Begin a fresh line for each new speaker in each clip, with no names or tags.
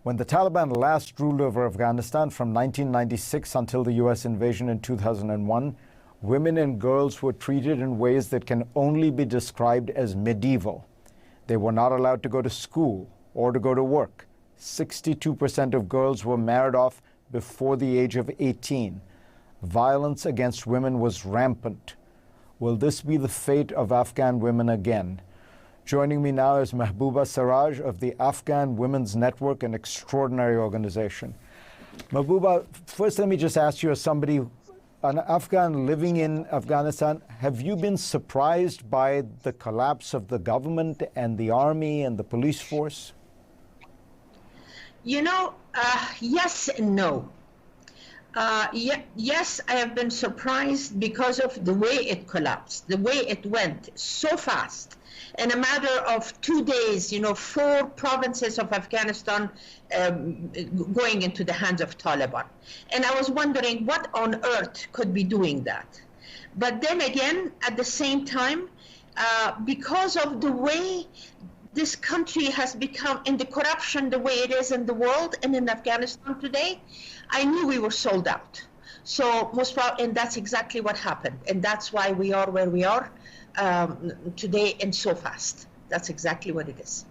When the Taliban last ruled over Afghanistan from 1996 until the U.S. invasion in 2001, women and girls were treated in ways that can only be described as medieval. They were not allowed to go to school or to go to work. 62% of girls were married off before the age of 18. Violence against women was rampant. Will this be the fate of Afghan women again? Joining me now is Mahbouba Seraj of the Afghan Women's Network, an extraordinary organization. Mahbouba, first let me just ask you, as somebody, an Afghan living in Afghanistan, have you been surprised by the collapse of the government and the army and the police force?
You know, yes and no. Yes, I have been surprised because of the way it collapsed, the way it went so fast. In a matter of 2 days, 4 provinces of Afghanistan going into the hands of Taliban. And I was wondering what on earth could be doing that. But then again, at the same time, because of the way this country has become, in the corruption, the way it is in the world and in Afghanistan today, I knew we were sold out. So most probably, and that's exactly what happened. And that's why we are where we are today and so fast. That's exactly what it is.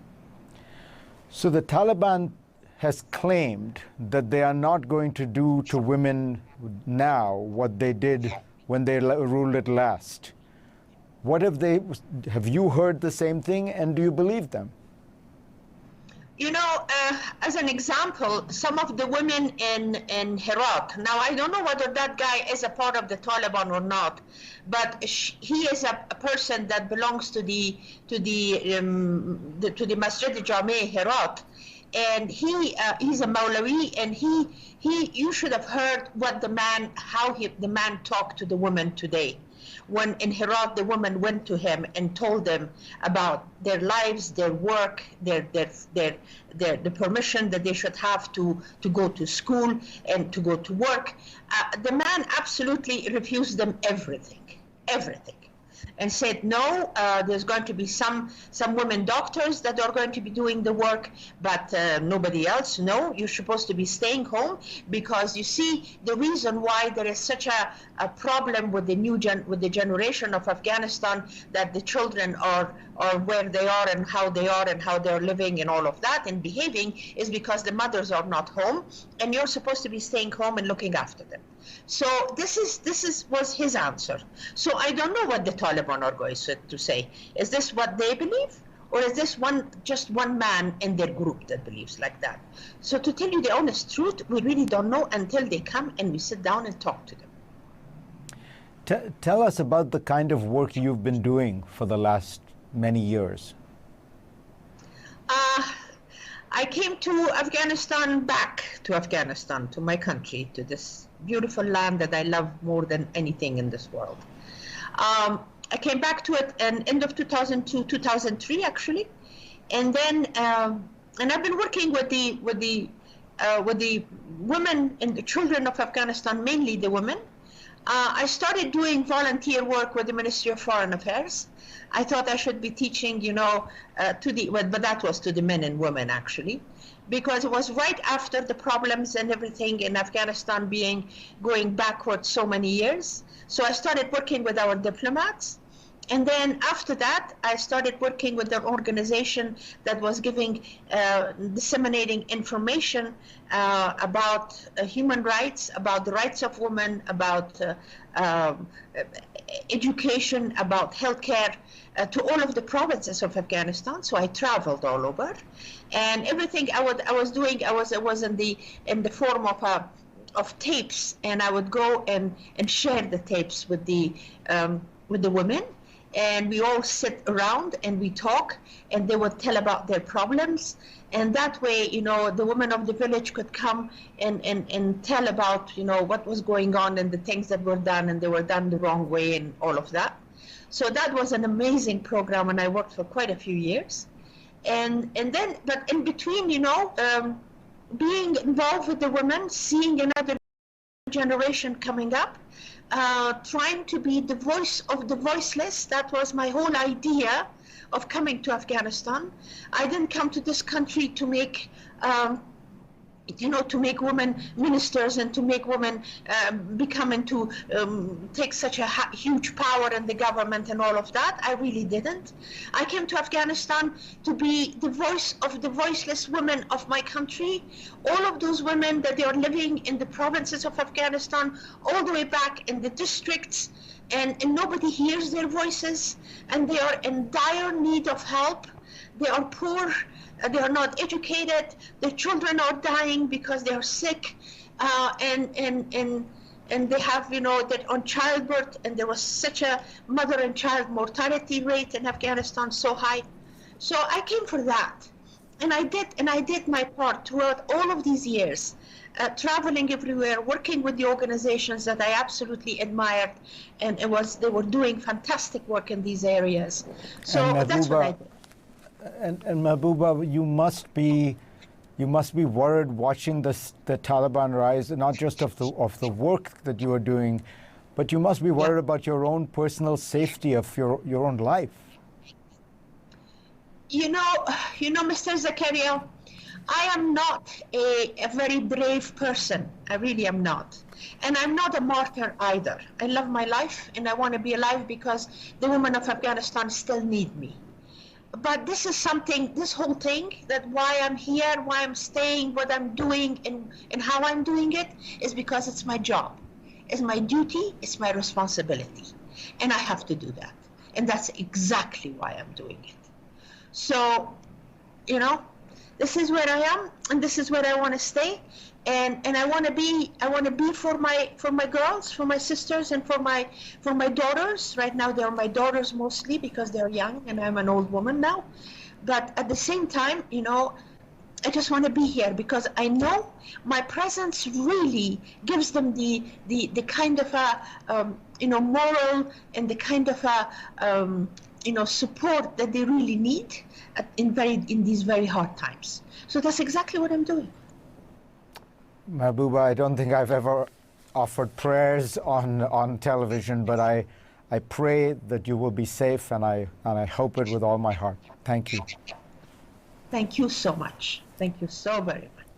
So the Taliban has claimed that they are not going to do to women now what they did when they ruled it last. What have you heard the same thing, and do you believe them?
As an example, some of the women in Herat, now I don't know whether that guy is a part of the Taliban or not, but he is a person that belongs to the Masjid Jami Herat, and he's a Maulawi, and you should have heard what the man talked to the woman today. When in Herat, the woman went to him and told them about their lives, their work, the permission that they should have to go to school and to go to work. The man absolutely refused them everything, and said, no, there's going to be some women doctors that are going to be doing the work, but nobody else. No, you're supposed to be staying home, because you see the reason why there is such a problem with the generation of Afghanistan, that the children are where they are and how they're living and all of that and behaving, is because the mothers are not home, and you're supposed to be staying home and looking after them. So this was his answer. So I don't know what the Taliban are going to say. Is this what they believe? Or is this just one man in their group that believes like that? So to tell you the honest truth, we really don't know until they come and we sit down and talk to them.
Tell us about the kind of work you've been doing for the last many years.
I came to Afghanistan, to my country, to this beautiful land that I love more than anything in this world. I came back to it in end of 2002, 2003 actually, and then and I've been working with the women and the children of Afghanistan, mainly the women. I started doing volunteer work with the Ministry of Foreign Affairs. I thought I should be teaching, but that was to the men and women actually, because it was right after the problems and everything in Afghanistan going backwards so many years. So I started working with our diplomats. And then after that, I started working with an organization that was disseminating information about human rights, about the rights of women, about education, about healthcare, to all of the provinces of Afghanistan. So I traveled all over, and everything I was doing, I was in the form of tapes, and I would go and share the tapes with the women. And we all sit around and we talk, and they would tell about their problems. And that way, the women of the village could come and tell about, what was going on and the things that were done, and they were done the wrong way and all of that. So that was an amazing program, and I worked for quite a few years. And then, but in between, being involved with the women, seeing another generation coming up, trying to be the voice of the voiceless. That was my whole idea of coming to Afghanistan. I didn't come to this country to make you know, to make women ministers and to make women become into take such a huge power in the government and all of that. I really didn't. I came to Afghanistan to be the voice of the voiceless women of my country. All of those women that they are living in the provinces of Afghanistan, all the way back in the districts, and nobody hears their voices, and they are in dire need of help. They are poor. They are not educated. Their children are dying because they are sick, and they have, you know, that on childbirth, and there was such a mother and child mortality rate in Afghanistan so high. So I came for that, and I did my part throughout all of these years, traveling everywhere, working with the organizations that I absolutely admired, and they were doing fantastic work in these areas. So that's what I did.
And Mahbouba, you must be worried watching the Taliban rise, not just of the work that you are doing, but you must be worried about your own personal safety of your own life. You know,
Mr. Zakaria, I am not a very brave person. I really am not. And I'm not a martyr either. I love my life, and I want to be alive because the women of Afghanistan still need me. But this is something, this whole thing, that why I'm here, why I'm staying, what I'm doing, and how I'm doing it, is because it's my job. It's my duty, it's my responsibility. And I have to do that. And that's exactly why I'm doing it. So, you know, this is where I am, and this is where I want to stay. And I want to be for my girls, for my sisters, and for my daughters. Right now they are my daughters mostly because they're young and I'm an old woman now. But at the same time, you know, I just want to be here because I know my presence really gives them the kind of a you know, moral and the kind of a you know, support that they really need in these very hard times. So that's exactly what I'm doing.
Mahbouba, I don't think I've ever offered prayers on television, but I pray that you will be safe, and I hope it with all my heart. Thank you.
Thank you so much. Thank you so very much.